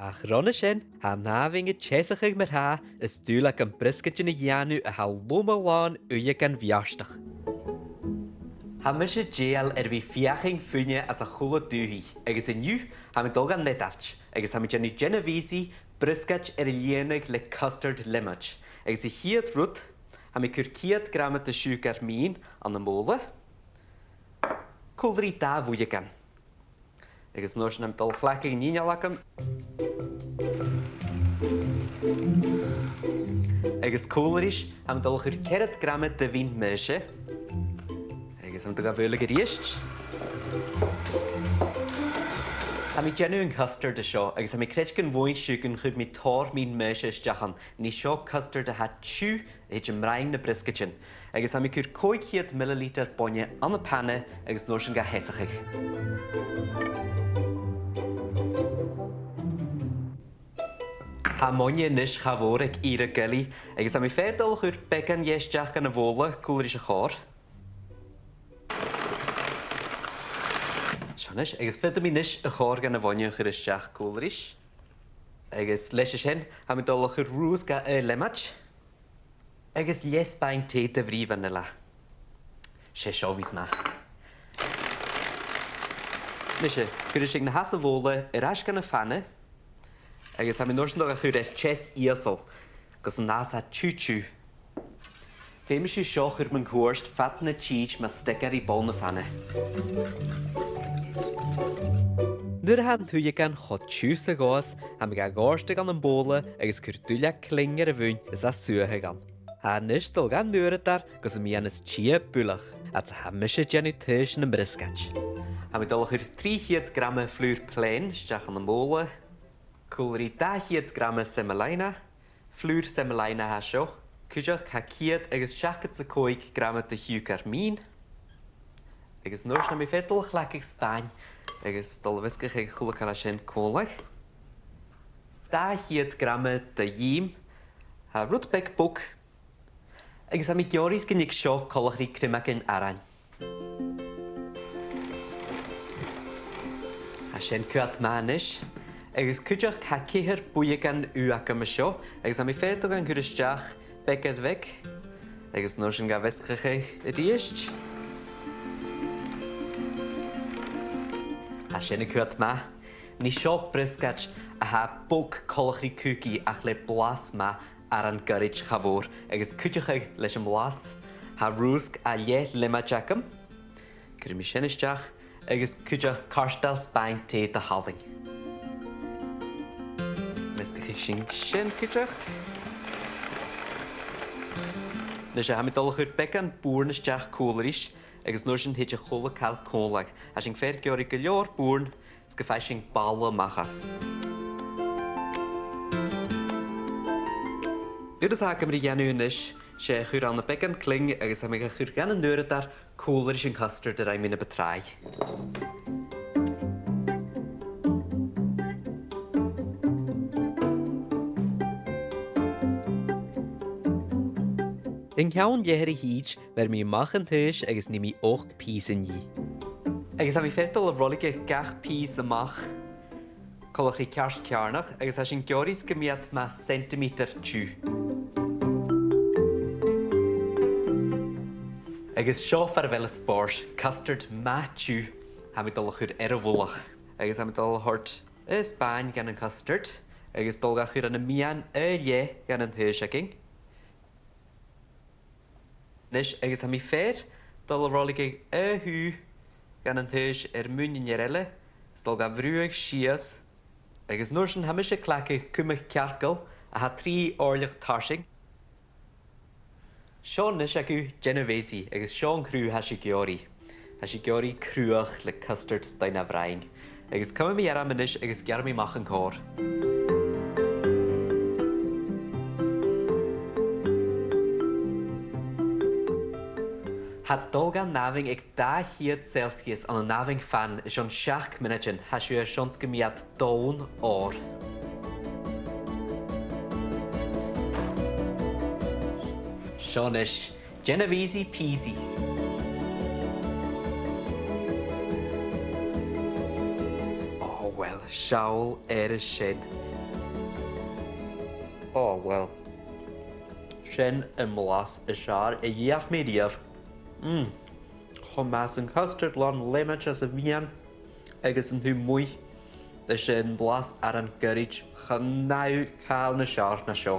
Ach ronne sin ha návinge tsésaigh mar ha is dúla an briscaide na dheanú a ha lomaláin uige an bhearstach. Ha me sé déal bhí fiaching fuine as a chola dúhí, agus inniu ha me dul an nedalt, agus ha me gennu Genovese briscaid léanaig le custard limage, agus I hiad rud ha me cur 100 gram de siúgar mín an na móla, cúlraí dá bhuiigean. Agus nóis am dul chhlacaigh níine lacham. Agus cúlairis am dul chur 100 gram de vín meise. Agus am dul bhuilig ríist. Ha mi gennu an custard a seo, agus ha mi creid gan bhhain siúgan chud mi tór mín meise isteachan, ní seo custard a hat tú éid an mraing na briscaidin. Agus ha mi cur 200 ml bonne an na panne agus nóis an ga hesachaigh. Ha monje nis chafór ag ire gully, agus am I ferdal chur began yesteach gan y fóla cúlairis a chór. Sionis, agus fydda mi nis a chór gan y fonio chur isteach cúlairis. Agus leis is hyn, ha mi dol chur rŵs ga y lemach. Agus lies bain te dy fri vanilla. Se siofis ma. Nishe, chur is ag na has y fóla as gan y fanne, agus ha mi nóis an dog a chur ches íasol, gus an nás ha tú. Féimi siú seo chur man cuairst fat na tíj ma sticker I bol na fanne. Nuair han thuige gan chod tús a gás, ha mi ga gáirste gan an bóla agus chur dúile klinger a bhún is a suathe gan. Ha nis dul gan nuair dar gus mi an is tí bulach, at ha mi sé gennu tuis na briscaid. Ha mi dul chur 300 gram flúr plain steach an na bóla, cúlairí 200 gram semolina, flúr semolina ha seo, cúideach ha 100 agus 75 gram de hiúgar mín, agus nóis na mi fedal chhlacaigh Spáin, agus dul viscach ag chulacala sin cólaigh. 200 gram de dhím, ha rudbeg búk, agus ha mi georis gynnig seo colachrí crimacin arain. Ha sin cuat manis, agus cúideach ha céhir buigean uach am seo, agus ha mi ferdal gan gúristeach begad veg, agus nóis an ga viscach ag ríist. Ha sin cuat ma, ní seo briscaid a ha bóg colachrí cúci ach le blas ma ar an gyrrid chafór, agus cúideach ag leis an blas, ha rúsg a limachacham, cur mi sin isteach, agus cúideach carstal Spáin te de halving. Miscach sin cúideach. Na sé ha mi dul chur began búrn isteach cúlairis, agus nóir sin héide chola cal cólaigh, a sin fér georí go leor búrn, s go fai sin balla machas. Udas ha gymri gennu inis, sé chur an na began cling agus ha mi chur gan an nuair dar cúlairis an custard ar ein mina betrai. In ceann dheithir híd ver mi machan thuis agus ní mi 8 pís in ní. Agus ha mi ferdal a rolige gach pís amach colachrí cearst cearnach agus ha sin georis gymiad ma centimeter tú. Agus seo far fel a sport, custard ma tú ha mi dul chur a bhulach. Agus ha mi dul hort Spáin gan an custard, agus dul ga chur an na mian lé gan an thuiseging. Nis agus ha mi fér dul a rolige hú gan an thuis múin nierelle, dul ga bhrúig sias, agus nóir sin ha mi sé clacaigh cumach cearcail a ha 3 orlach tarsing. Seo nis acu Genovese agus seo an crú ha si georí. Ha si georí cruach le custard stein a bhraing. Agus cuma mi ara manis agus gear mi mach an cór. Had dul gan naving ag 200 Celsius an a naving fan is an 6 minutin ha siú sions gymiad dón or. Sean is Genovese peasy. Oh well, Shaul sin. Oh, well. Sin yn mlas y siar y iach mi diaf. Chom mas yn custard lan limit as y fian. Agus yn hw mwy. Da sin blas ar yn gyrich chynnaw cael na siar na sio.